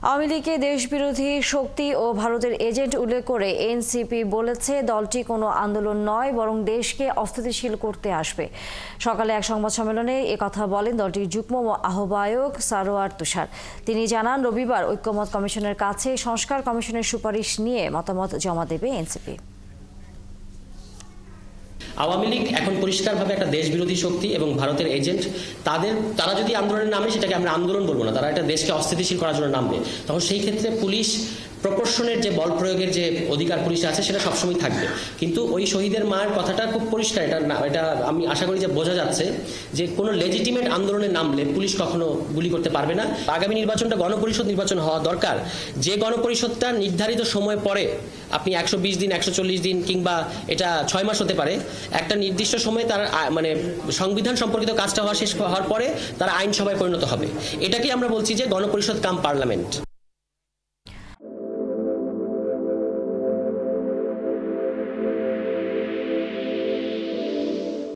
আওয়ামী লীগকে দেশবিরোধী শক্তি ও ভারতের এজেন্ট উল্লেখ করে এনসিপি বলেছে দলটি কোনো আন্দোলন নয়, বরং দেশকে অস্থিতিশীল করতে আসবে। সকালে এক সংবাদ সম্মেলনে একথা বলেন দলটির যুগ্ম আহ্বায়ক সারোয়ার তুষার। তিনি জানান, রবিবার ঐক্যমত কমিশনের কাছে সংস্কার কমিশনের সুপারিশ নিয়ে মতামত জমা দেবে এনসিপি। আওয়ামী লীগ এখন পরিষ্কারভাবে একটা দেশবিরোধী শক্তি এবং ভারতের এজেন্ট। তারা যদি আন্দোলনে নামে, সেটাকে আমরা আন্দোলন বলবো না, তারা একটা দেশকে অস্থিতিশীল করার জন্য নামবে। তখন সেই ক্ষেত্রে পুলিশ প্রপোর্শনের যে বল প্রয়োগের যে অধিকার পুলিশে আছে, সেটা সবসময় থাকবে। কিন্তু ওই শহীদের মায়ের কথাটা খুব পরিষ্কার, এটা আমি আশা করি যে বোঝা যাচ্ছে যে কোনো লেজিটিমেট আন্দোলনে নামলে পুলিশ কখনো গুলি করতে পারবে না। আগামী নির্বাচনটা গণপরিষদ নির্বাচন হওয়া দরকার, যে গণপরিষদটা নির্ধারিত সময় পরে, আপনি 120 দিন 140 দিন কিংবা এটা 6 মাস হতে পারে, একটা নির্দিষ্ট সময়ে তার মানে সংবিধান সম্পর্কিত কাজটা শেষ হওয়ার পরে তারা আইনসভায় পরিণত হবে। এটাকেই আমরা বলছি যে গণপরিষদ কাম পার্লামেন্ট।